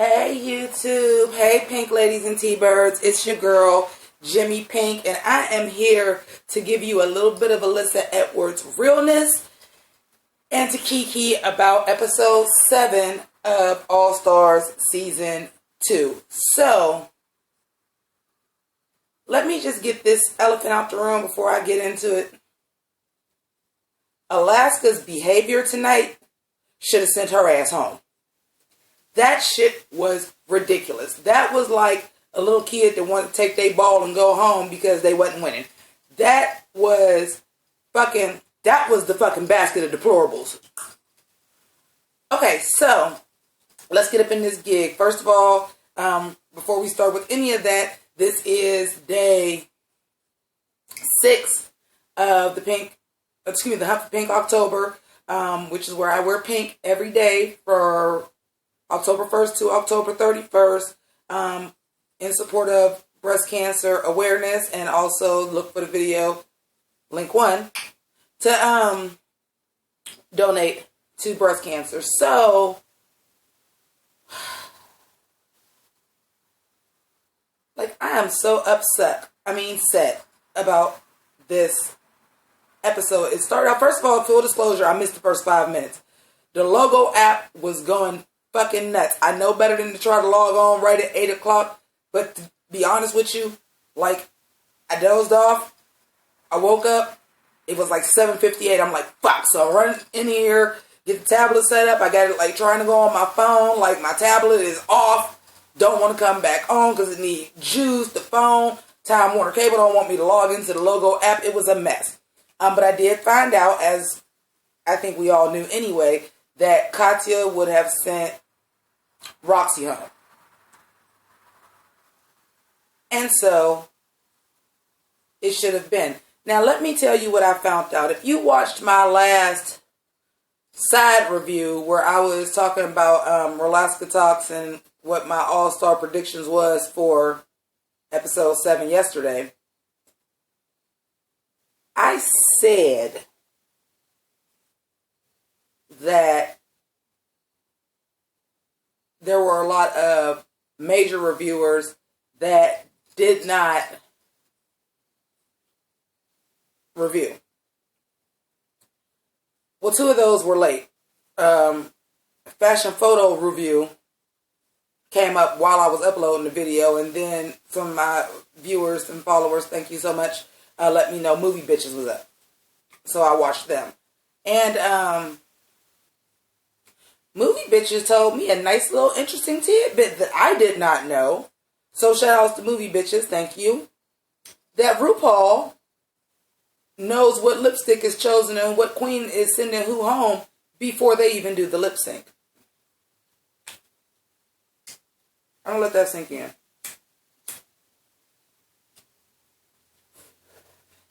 Hey YouTube, hey Pink ladies and T-birds, it's your girl Jimmi Pynk, and I am here to give you a little bit of Alyssa Edwards realness and to kiki about episode 7 of All Stars season 2. So, let me just get this elephant out the room before I get into it. Alaska's behavior tonight should have sent her ass home. That shit was ridiculous. That was like a little kid that wanted to take their ball and go home because they wasn't winning. That was the fucking basket of deplorables. Okay, so let's get up in this gig. First of all, before we start with any of that, this is day 6 of the Huff Pink October, which is where I wear pink every day for October 1st to October 31st, in support of breast cancer awareness, and also look for the video, link 1, to donate to breast cancer. So, I am so set about this episode. It started out, first of all, full disclosure, I missed the first 5 minutes. The logo app was going fucking nuts. I know better than to try to log on right at 8 o'clock, but to be honest with you, I dozed off, I woke up, it was 7:58, I'm like, fuck, so I run in here, get the tablet set up, I got it trying to go on my phone, my tablet is off, don't want to come back on because it needs juice, the phone, Time Warner Cable don't want me to log into the logo app, it was a mess. But I did find out, as I think we all knew anyway, that Katya would have sent Roxy home. And so, it should have been. Now, let me tell you what I found out. If you watched my last side review where I was talking about Alaska Talks and what my all-star predictions was for episode 7 yesterday, I said that there were a lot of major reviewers that did not review. Well, 2 of those were late. Fashion photo review came up while I was uploading the video, and then some of my viewers and followers, thank you so much, let me know Movie Bitches was up. So I watched them. And Movie Bitches told me a nice little interesting tidbit that I did not know. So shout outs to Movie Bitches, thank you. That RuPaul knows what lipstick is chosen and what queen is sending who home before they even do the lip sync. I'm gonna let that sink in.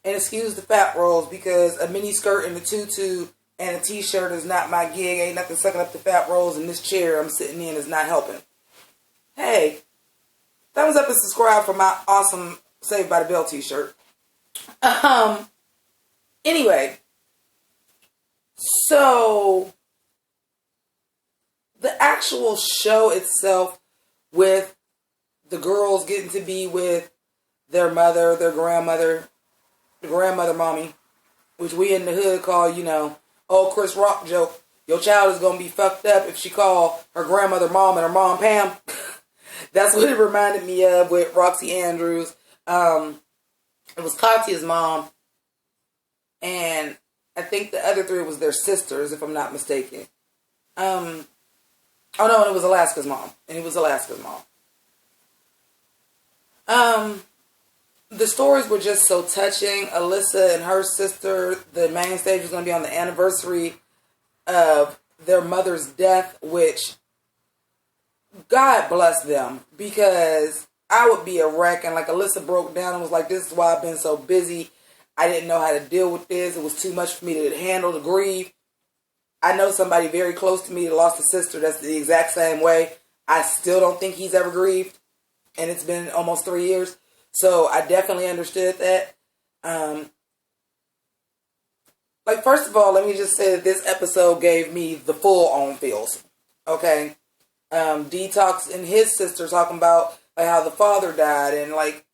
And excuse the fat rolls because a mini skirt and a tutu and a t-shirt is not my gig. Ain't nothing sucking up the fat rolls, and this chair I'm sitting in is not helping. Hey, thumbs up and subscribe for my awesome Saved by the Bell t-shirt. Anyway, so the actual show itself, with the girls getting to be with their mother, their grandmother, the grandmother mommy, which we in the hood call, old Chris Rock joke, your child is going to be fucked up if she call her grandmother mom and her mom Pam. That's what it reminded me of with Roxy Andrews. It was Katya's mom, and I think the other 3 was their sisters, if I'm not mistaken. Oh no, and it was Alaska's mom. The stories were just so touching. Alyssa and her sister, the main stage was going to be on the anniversary of their mother's death, which, God bless them, because I would be a wreck. And Alyssa broke down and was like, this is why I've been so busy. I didn't know how to deal with this. It was too much for me to handle, to grieve. I know somebody very close to me that lost a sister that's the exact same way. I still don't think he's ever grieved. And it's been almost 3 years. So I definitely understood that. First of all, let me just say that this episode gave me the full on feels. Okay? Detox and his sister talking about like how the father died, and like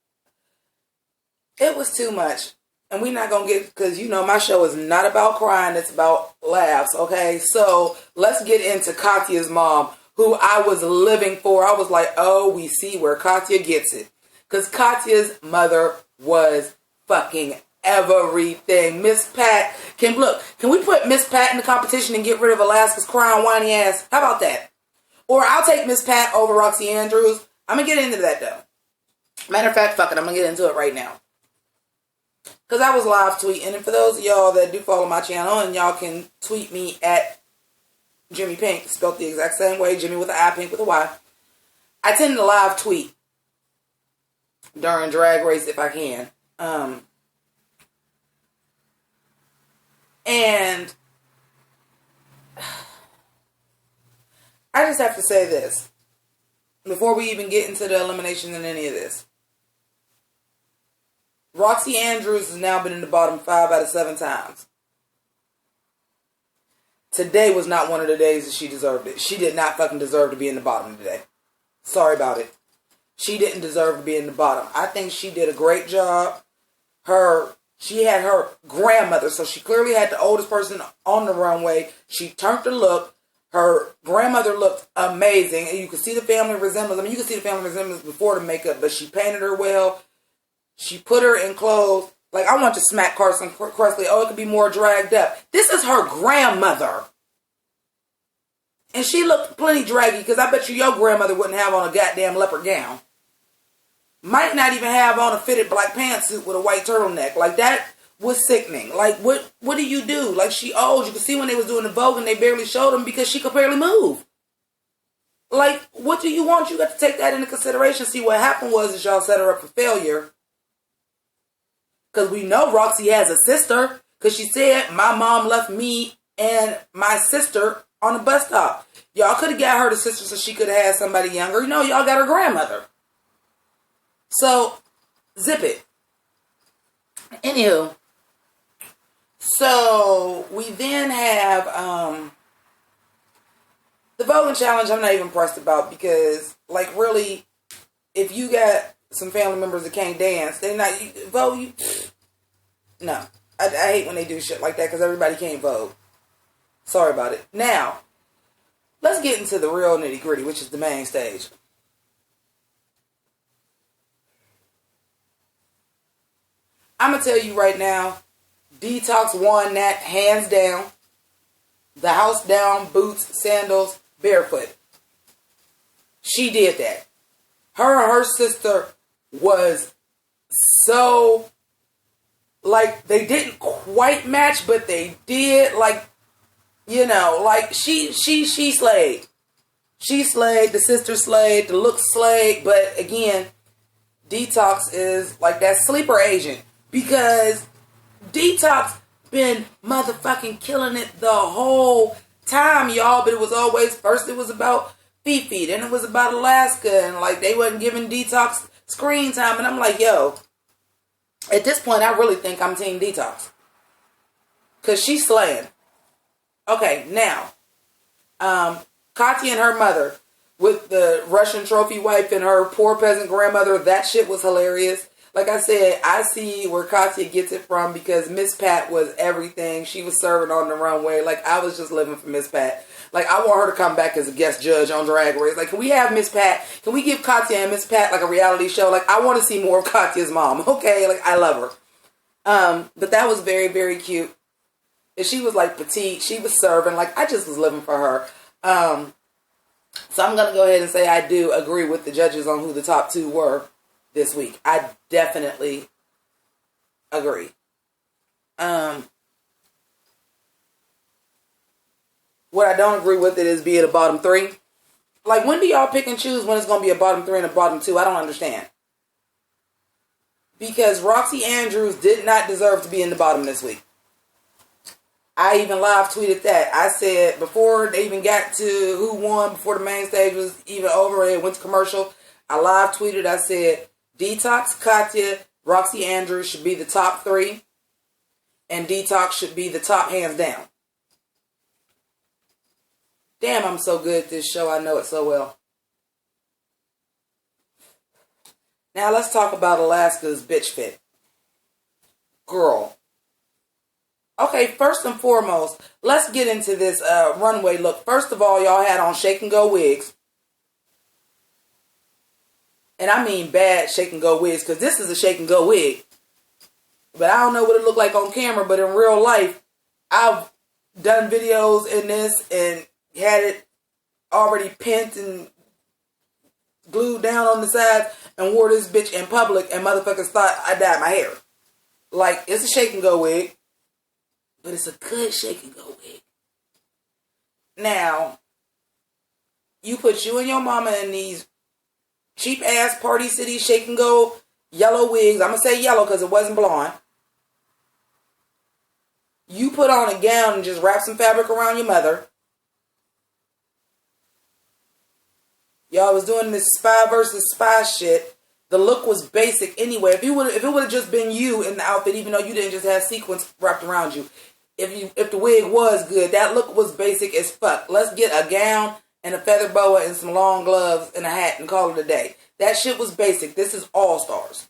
it was too much. And we're not gonna get, because you know my show is not about crying, it's about laughs. Okay, so let's get into Katya's mom, who I was living for. I was like, oh, we see where Katya gets it, because Katya's mother was fucking everything. Miss Pat, can we put Miss Pat in the competition and get rid of Alaska's crying whiny ass? How about that? Or I'll take Miss Pat over Roxy Andrews. I'm going to get into that, though. Matter of fact, fuck it. I'm going to get into it right now. Because I was live tweeting. And for those of y'all that do follow my channel, and y'all can tweet me at Jimmi Pynk, spelled the exact same way, Jimmy with an I, Pink with a Y. I tend to live tweet during Drag Race if I can. And I just have to say this before we even get into the elimination and any of this. Roxy Andrews has now been in the bottom 5 out of 7 times. Today was not one of the days that she deserved it. She did not fucking deserve to be in the bottom today. Sorry about it. She didn't deserve to be in the bottom. I think she did a great job. She had her grandmother, so she clearly had the oldest person on the runway. She turned the look. Her grandmother looked amazing, and you could see the family resemblance. I mean, you could see the family resemblance before the makeup, but she painted her well. She put her in clothes. Like, I want to smack Carson Kressley. Oh, it could be more dragged up. This is her grandmother. And she looked plenty draggy, because I bet you your grandmother wouldn't have on a goddamn leopard gown. Might not even have on a fitted black pantsuit with a white turtleneck. Like, that was sickening. Like, what do you do? Like, she old. You could see when they was doing the Vogue and they barely showed them because she could barely move. Like, what do you want? You got to take that into consideration. See, what happened was y'all set her up for failure. Because we know Roxy has a sister. Because she said, my mom left me and my sister on a bus stop. Y'all could have got her the sister so she could have had somebody younger. You know, y'all got her grandmother. So, zip it. Anywho. So, we then have the voting challenge. I'm not even pressed about, because, like, really, if you got some family members that can't dance, they not vote you. No. I hate when they do shit like that, because everybody can't vote. Sorry about it. Now, let's get into the real nitty gritty, which is the main stage. I'm going to tell you right now, Detox won that hands down. The house down, boots, sandals, barefoot. She did that. Her and her sister was so, like, they didn't quite match, but they did. Like, you know, like, she slayed. She slayed, the sister slayed, the look slayed, but again, Detox is like that sleeper agent. Because Detox been motherfucking killing it the whole time, y'all. But it was always, first it was about Fifi, then it was about Alaska. And like, they wasn't giving Detox screen time. And I'm like, yo, at this point, I really think I'm Team Detox. Because she's slaying. Okay, now, Katya and her mother with the Russian trophy wife and her poor peasant grandmother, that shit was hilarious. Like I said, I see where Katya gets it from, because Miss Pat was everything. She was serving on the runway. Like, I was just living for Miss Pat. Like, I want her to come back as a guest judge on Drag Race. Like, can we have Miss Pat? Can we give Katya and Miss Pat like a reality show? Like, I want to see more of Katya's mom. Okay, like, I love her. But that was very, very cute. And she was like petite. She was serving. Like, I just was living for her. So I'm going to go ahead and say I do agree with the judges on who the top 2 were this week. I definitely agree. What I don't agree with it is being a bottom 3. Like, when do y'all pick and choose when it's going to be a bottom 3 and a bottom 2? I don't understand. Because Roxy Andrews did not deserve to be in the bottom this week. I even live tweeted that. I said, before they even got to who won, before the main stage was even over, it went to commercial, I live tweeted, I said, Detox, Katya, Roxy Andrews should be the top 3. And Detox should be the top hands down. Damn, I'm so good at this show. I know it so well. Now let's talk about Alaska's bitch fit. Girl. Okay, first and foremost, let's get into this runway look. First of all, y'all had on shake and go wigs. And I mean bad shake and go wigs, because this is a shake and go wig. But I don't know what it looked like on camera, but in real life, I've done videos in this and had it already pinned and glued down on the sides and wore this bitch in public, and motherfuckers thought I dyed my hair. Like, it's a shake and go wig, but it's a good shake and go wig. Now, you put you and your mama in these cheap ass Party City shake and go yellow wigs. I'm gonna say yellow because it wasn't blonde. You put on a gown and just wrap some fabric around your mother. Y'all was doing this spy versus spy shit. The look was basic anyway. If it would have just been you in the outfit, even though you didn't just have sequins wrapped around you, if the wig was good, that look was basic as fuck. Let's get a gown and a feather boa and some long gloves and a hat and call it a day. That shit was basic. This is All Stars.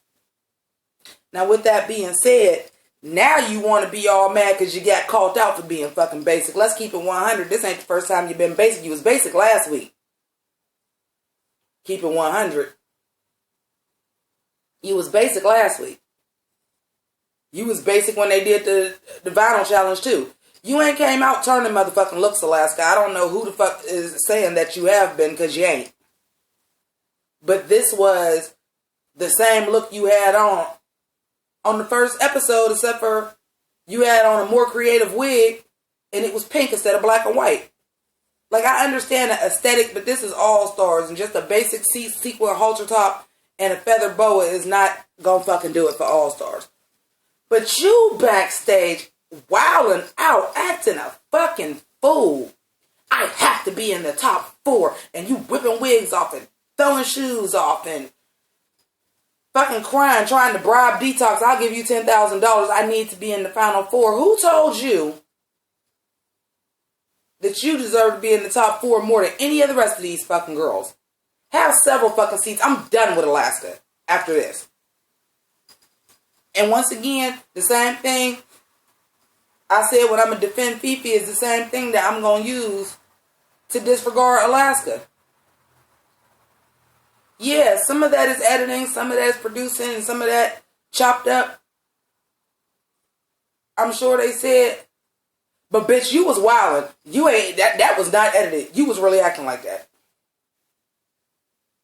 Now, with that being said, now you want to be all mad because you got called out for being fucking basic. Let's keep it 100. This ain't the first time you've been basic. You was basic last week. Keep it 100. You was basic last week. You was basic when they did the vinyl challenge too. You ain't came out turning motherfucking looks, Alaska. I don't know who the fuck is saying that you have been, because you ain't. But this was the same look you had on the first episode, except for you had on a more creative wig and it was pink instead of black and white. Like, I understand the aesthetic, but this is All Stars, and just a basic sequin halter top and a feather boa is not gonna fucking do it for All Stars. But you backstage wilding out, acting a fucking fool. I have to be in the top 4, and you whipping wigs off and throwing shoes off and fucking crying, trying to bribe Detox. I'll give you $10,000. I need to be in the final 4. Who told you that you deserve to be in the top 4 more than any of the rest of these fucking girls? Have several fucking seats. I'm done with Alaska after this. And once again, the same thing I said when I'm going to defend Fifi is the same thing that I'm going to use to disregard Alaska. Yeah, some of that is editing, some of that is producing, and some of that chopped up. I'm sure they said, but bitch, you was wildin'. You ain't, that was not edited. You was really acting like that.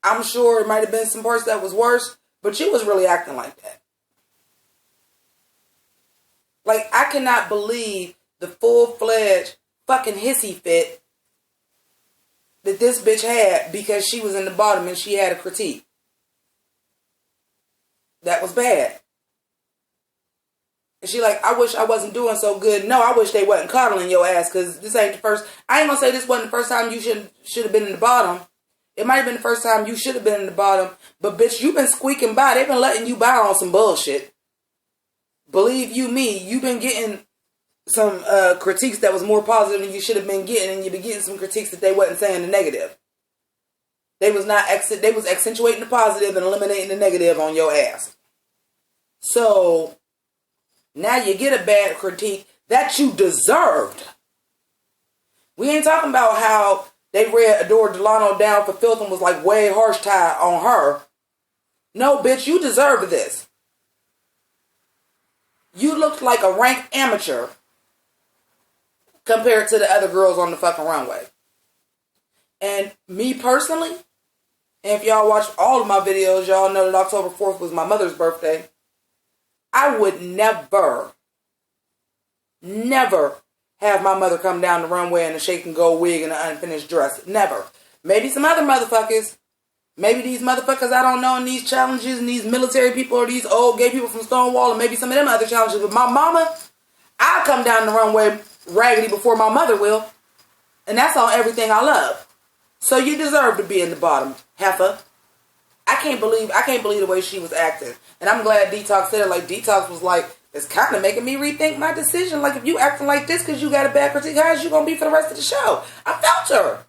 I'm sure it might have been some parts that was worse, but you was really acting like that. Like, I cannot believe the full-fledged fucking hissy fit that this bitch had because she was in the bottom and she had a critique. That was bad. And she like, I wish I wasn't doing so good. No, I wish they wasn't coddling your ass, because this ain't the first. I ain't gonna say this wasn't the first time you should have been in the bottom. It might have been the first time you should have been in the bottom. But bitch, you've been squeaking by. They've been letting you by on some bullshit. Believe you me, you've been getting some critiques that was more positive than you should have been getting, and you've been getting some critiques that they wasn't saying the negative. They was accentuating the positive and eliminating the negative on your ass. So now you get a bad critique that you deserved. We ain't talking about how they read Adore Delano down for filth and was like way harsh tie on her. No, bitch, you deserve this. You looked like a rank amateur compared to the other girls on the fucking runway. And me personally, and if y'all watch all of my videos, y'all know that October 4th was my mother's birthday. I would never have my mother come down the runway in a shake and go wig and an unfinished dress. Never. Maybe some other motherfuckers. Maybe these motherfuckers I don't know in these challenges and these military people or these old gay people from Stonewall and maybe some of them other challenges. But my mama, I'll come down the runway raggedy before my mother will. And that's on everything I love. So you deserve to be in the bottom, heifer. I can't believe the way she was acting. And I'm glad Detox said it. Like, Detox was like, it's kind of making me rethink my decision. Like, if you acting like this because you got a bad critique, how is you going to be for the rest of the show? I felt her.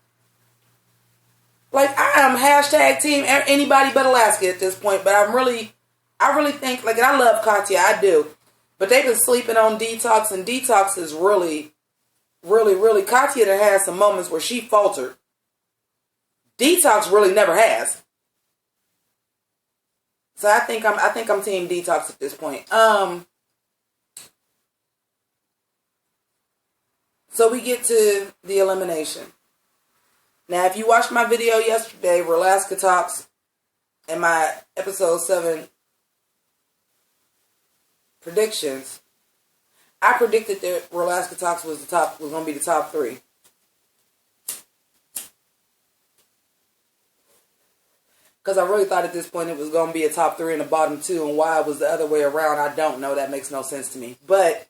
Like, I am hashtag team anybody but Alaska at this point. But I really think, like, and I love Katya, I do. But they've been sleeping on Detox, and Detox is really, Katya that has some moments where she faltered. Detox really never has. So I think I'm team Detox at this point. So we get to the elimination. Now, if you watched my video yesterday, Alaska Talks, and my episode 7 predictions, I predicted that Alaska Talks was going to be the top 3. Because I really thought at this point it was going to be a top 3 and a bottom 2, and why it was the other way around, I don't know. That makes no sense to me. But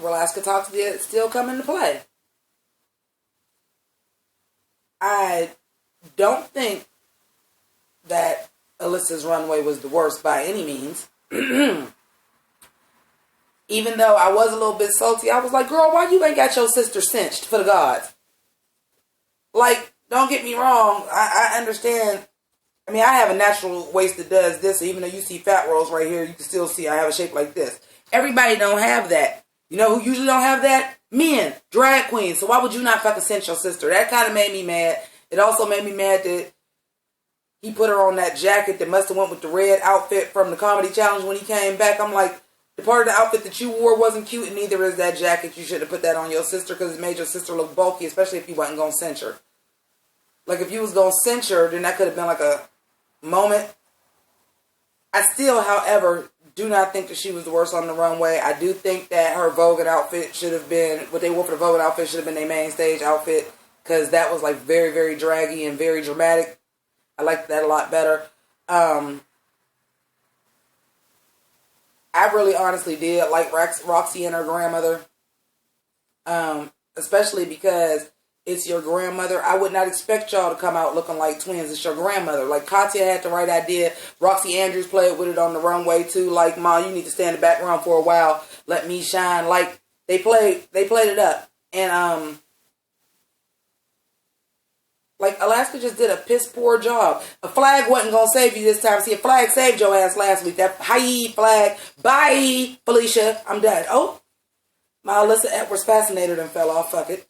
Alaska Talks did still come into play. I don't think that Alyssa's runway was the worst by any means. Even though I was a little bit salty, I was like, girl, why you ain't got your sister cinched for the gods? Like, don't get me wrong. I understand. I mean, I have a natural waist that does this. So even though you see fat rolls right here, you can still see I have a shape like this. Everybody don't have that. You know who usually don't have that? Men. Drag queens. So why would you not fucking cinch your sister? That kind of made me mad. It also made me mad that he put her on that jacket that must have went with the red outfit from the comedy challenge when he came back. I'm like, the part of the outfit that you wore wasn't cute, and neither is that jacket. You should have put that on your sister because it made your sister look bulky, especially if you wasn't going to cinch her. Like, if you was going to cinch her, then that could have been like a moment. I still, however, do not think that she was the worst on the runway. I do think that her Vogue outfit should have been, what they wore for the Vogue outfit should have been their main stage outfit, because that was like very, very draggy and very dramatic. I liked that a lot better. I really honestly did like Roxy and her grandmother. Especially because it's your grandmother. I would not expect y'all to come out looking like twins. It's your grandmother. Like, Katya had the right idea. Roxy Andrews played with it on the runway too. Like, Ma, you need to stay in the background for a while. Let me shine. Like, they played it up. And like, Alaska just did a piss poor job. A flag wasn't gonna save you this time. See, a flag saved your ass last week. That hi flag. Bye, Felicia. I'm done. Oh, my Alyssa Edwards fascinator and fell off. Fuck it.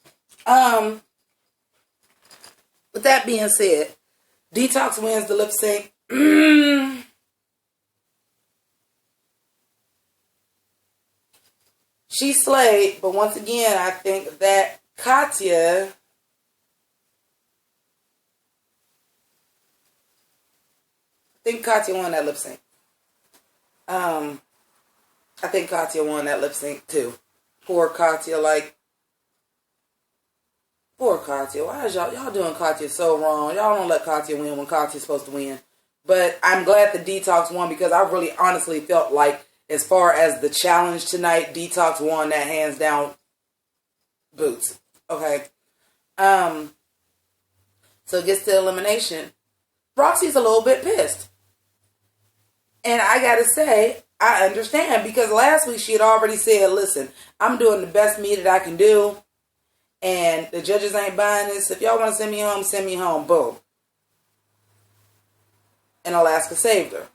With that being said, Detox wins the lip sync. She slayed, but once again, I think that Katya won that lip sync. I think Katya won that lip sync too. Poor Katya, poor Katya. Why is y'all doing Katya so wrong? Y'all don't let Katya win when Katya's supposed to win. But I'm glad the Detox won, because I really honestly felt like, as far as the challenge tonight, Detox won that hands down boots. Okay. So it gets to elimination. Roxy's a little bit pissed. And I gotta say, I understand, because last week she had already said, listen, I'm doing the best me that I can do, and the judges ain't buying this. If y'all want to send me home, send me home. Boom. And Alaska saved her.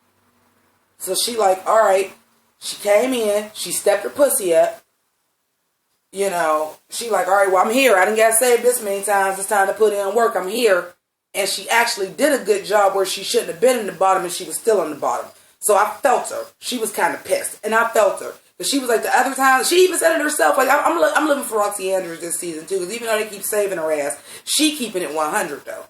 So she like, all right. She came in. She stepped her pussy up. You know, she like, all right, well, I'm here. I done got saved this many times. It's time to put in work. I'm here. And she actually did a good job where she shouldn't have been in the bottom, and she was still on the bottom. So I felt her. She was kind of pissed. And I felt her. But she was like, the other time, she even said it herself, like, I'm living for Roxy Andrews this season too, because even though they keep saving her ass, she keeping it 100 though.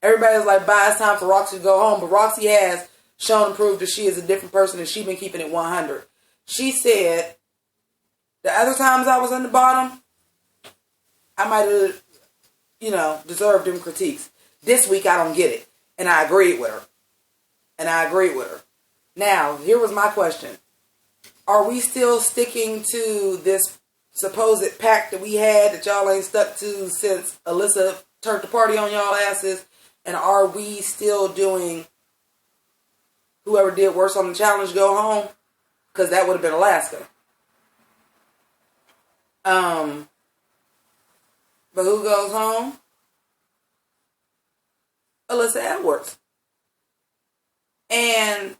Everybody's like, bye, it's time for Roxy to go home. But Roxy has shown and proved that she is a different person, and she's been keeping it 100. She said, the other times I was on the bottom, I might have, deserved them critiques. This week I don't get it. And I agreed with her. Now, here was my question. Are we still sticking to this supposed pact that we had that y'all ain't stuck to since Alyssa turned the party on y'all asses? And are we still doing whoever did worse on the challenge go home? Because that would have been Alaska. But who goes home? Alyssa Edwards. And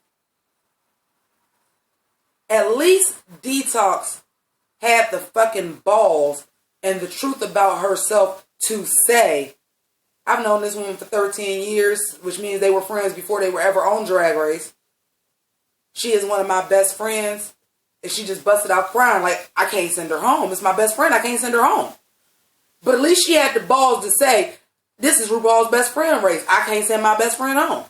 at least Detox had the fucking balls and the truth about herself to say, I've known this woman for 13 years, which means they were friends before they were ever on Drag Race. She is one of my best friends. And she just busted out crying like, I can't send her home. It's my best friend. I can't send her home. But at least she had the balls to say, this is RuPaul's best friend race. I can't send my best friend home.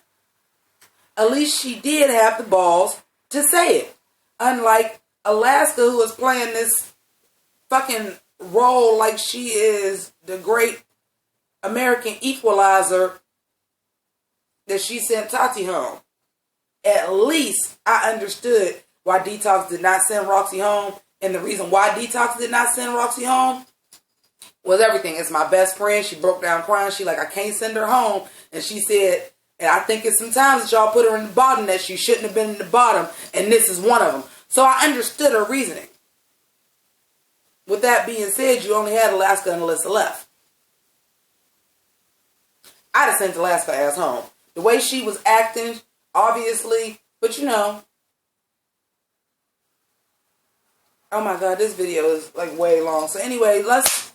At least she did have the balls to say it. Unlike Alaska, who was playing this fucking role like she is the great American equalizer that she sent Tati home. At least I understood why Detox did not send Roxy home. And the reason why Detox did not send Roxy home was everything. It's my best friend. She broke down crying. She like, I can't send her home. And she said, and I think it's sometimes that y'all put her in the bottom that she shouldn't have been in the bottom. And this is one of them. So I understood her reasoning. With that being said, you only had Alaska and Alyssa left. I'd have sent Alaska ass home. The way she was acting, obviously, but you know. Oh my God, this video is like way long. So anyway, let's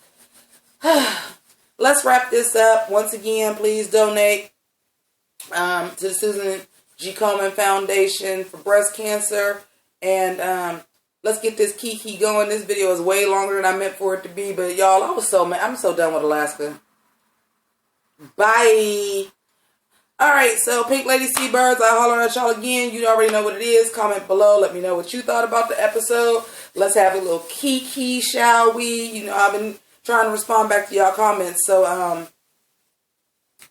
wrap this up. Once again, please donate to the Susan G. Komen Foundation for breast cancer. And let's get this Kiki going. This video is way longer than I meant for it to be. But y'all, I was so mad. I'm so done with Alaska. Bye. Alright, so Pink Lady Seabirds, I'll holler at y'all again. You already know what it is. Comment below. Let me know what you thought about the episode. Let's have a little Kiki, shall we? You know, I've been trying to respond back to y'all comments. So,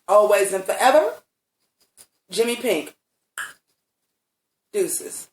always and forever, Jimmi Pynk. Deuces.